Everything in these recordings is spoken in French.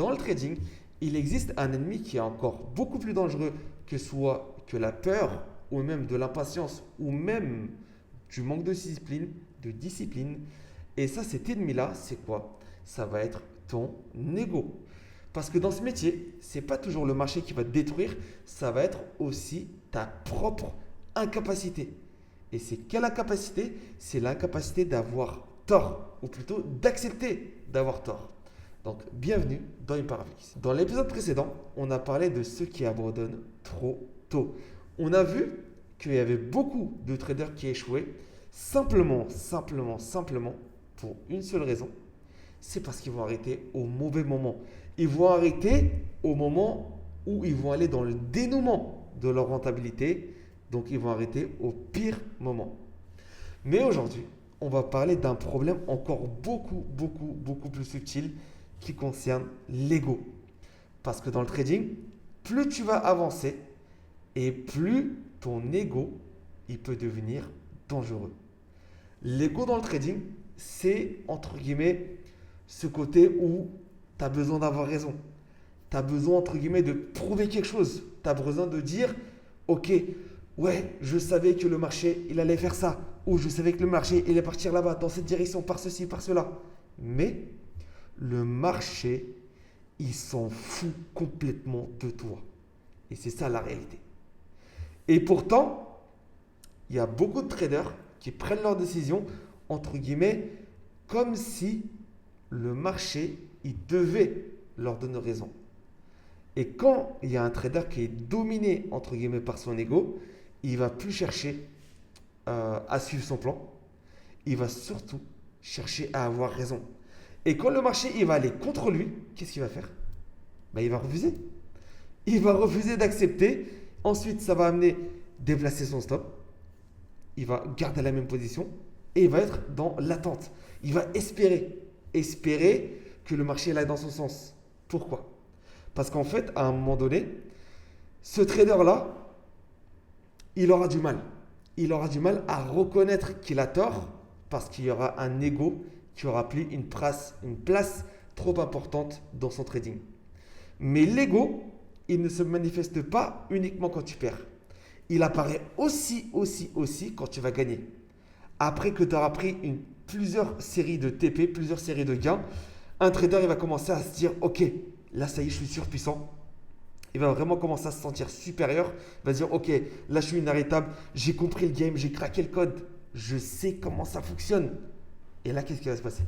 dans le trading, il existe un ennemi qui est encore beaucoup plus dangereux que la peur, ou même de l'impatience, ou même du manque de discipline. Et ça, cet ennemi-là, c'est quoi? Ça va être ton ego. Parce que dans ce métier, c'est pas toujours le marché qui va te détruire, ça va être aussi ta propre incapacité. Et c'est quelle incapacité? C'est l'incapacité d'avoir tort, ou plutôt d'accepter d'avoir tort. Donc, bienvenue dans Imparfix. Dans l'épisode précédent, on a parlé de ceux qui abandonnent trop tôt. On a vu qu'il y avait beaucoup de traders qui échouaient simplement, pour une seule raison, c'est parce qu'ils vont arrêter au mauvais moment. Ils vont arrêter au moment où ils vont aller dans le dénouement de leur rentabilité. Donc, ils vont arrêter au pire moment. Mais aujourd'hui, on va parler d'un problème encore beaucoup plus subtil qui concerne l'ego. Parce que dans le trading, plus tu vas avancer et plus ton ego, il peut devenir dangereux. L'ego dans le trading, c'est entre guillemets ce côté où tu as besoin d'avoir raison. Tu as besoin entre guillemets de prouver quelque chose. Tu as besoin de dire, ok, ouais, je savais que le marché, il allait faire ça. Ou je savais que le marché, il allait partir là-bas, dans cette direction, par ceci, par cela. Mais le marché, il s'en fout complètement de toi. Et c'est ça la réalité. Et pourtant, il y a beaucoup de traders qui prennent leurs décisions, entre guillemets, comme si le marché, il devait leur donner raison. Et quand il y a un trader qui est dominé, entre guillemets, par son ego, il ne va plus chercher à suivre son plan. Il va surtout chercher à avoir raison. Et quand le marché il va aller contre lui, qu'est-ce qu'il va faire? Ben, il va refuser. Il va refuser d'accepter. Ensuite, ça va amener déplacer son stop. Il va garder la même position et il va être dans l'attente. Il va espérer que le marché aille dans son sens. Pourquoi? Parce qu'en fait, à un moment donné, ce trader-là, il aura du mal. Il aura du mal à reconnaître qu'il a tort parce qu'il y aura un ego qui aura pris une place trop importante dans son trading. Mais l'ego, il ne se manifeste pas uniquement quand tu perds. Il apparaît aussi quand tu vas gagner. Après que tu auras pris plusieurs séries de TP, plusieurs séries de gains, un trader il va commencer à se dire, ok, là ça y est, je suis surpuissant. Il va vraiment commencer à se sentir supérieur. Il va se dire, ok, là je suis inarrêtable, j'ai compris le game, j'ai craqué le code, je sais comment ça fonctionne. Et là, qu'est-ce qui va se passer?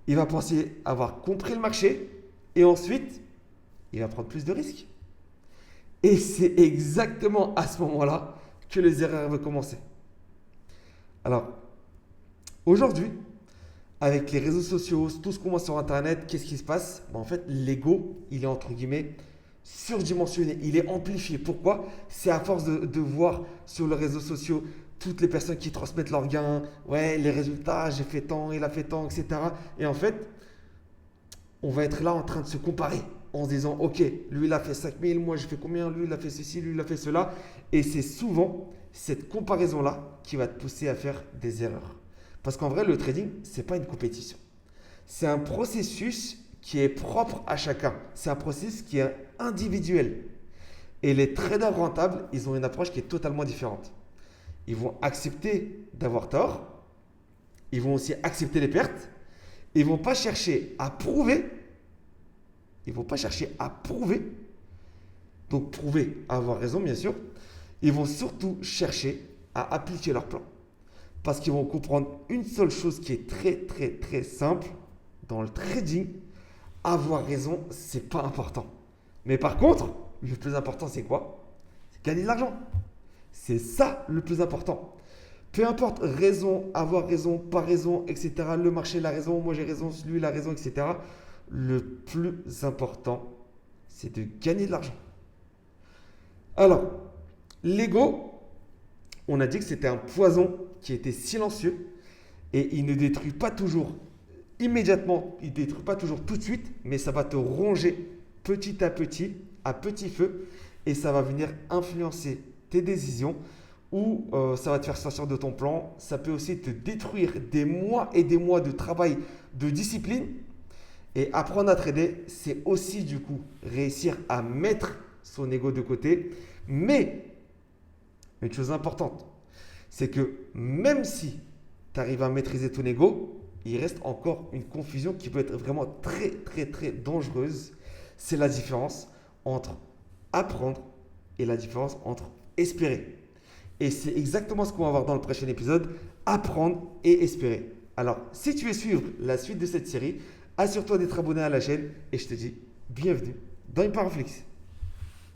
Il va penser avoir compris le marché et ensuite, il va prendre plus de risques. Et c'est exactement à ce moment-là que les erreurs vont commencer. Alors, aujourd'hui, avec les réseaux sociaux, tout ce qu'on voit sur Internet, qu'est-ce qui se passe? En fait, l'ego, il est entre guillemets surdimensionné, il est amplifié. Pourquoi? C'est à force de voir sur les réseaux sociaux toutes les personnes qui transmettent leurs gains, ouais, les résultats, j'ai fait tant, il a fait tant, etc. Et en fait, on va être là en train de se comparer en se disant, ok, lui il a fait 5000, moi j'ai fait combien, lui il a fait ceci, lui il a fait cela. Et c'est souvent cette comparaison-là qui va te pousser à faire des erreurs. Parce qu'en vrai, le trading, ce n'est pas une compétition. C'est un processus qui est propre à chacun. C'est un processus qui est individuel. Et les traders rentables, ils ont une approche qui est totalement différente. Ils vont accepter d'avoir tort. Ils vont aussi accepter les pertes. Ils ne vont pas chercher à prouver. Donc prouver, avoir raison bien sûr. Ils vont surtout chercher à appliquer leur plan. Parce qu'ils vont comprendre une seule chose qui est très simple. Dans le trading, avoir raison, c'est pas important. Mais par contre, le plus important, c'est quoi? C'est gagner de l'argent. C'est ça le plus important. Peu importe raison, avoir raison, pas raison, etc. Le marché a raison, moi j'ai raison, lui il a raison, etc. Le plus important, c'est de gagner de l'argent. Alors, l'ego, on a dit que c'était un poison qui était silencieux et il ne détruit pas toujours immédiatement, il ne détruit pas toujours tout de suite, mais ça va te ronger petit à petit feu, et ça va venir influencer tes décisions ou ça va te faire sortir de ton plan. Ça peut aussi te détruire des mois et des mois de travail, de discipline, Et apprendre à trader, c'est aussi du coup réussir à mettre son ego de côté. Mais une chose importante, c'est que même si tu arrives à maîtriser ton ego, il reste encore une confusion qui peut être vraiment très très très dangereuse. C'est la différence entre apprendre et la différence entre espérer. Et c'est exactement ce qu'on va voir dans le prochain épisode, apprendre et espérer. Alors, si tu veux suivre la suite de cette série, assure-toi d'être abonné à la chaîne et je te dis bienvenue dans Hyperflix.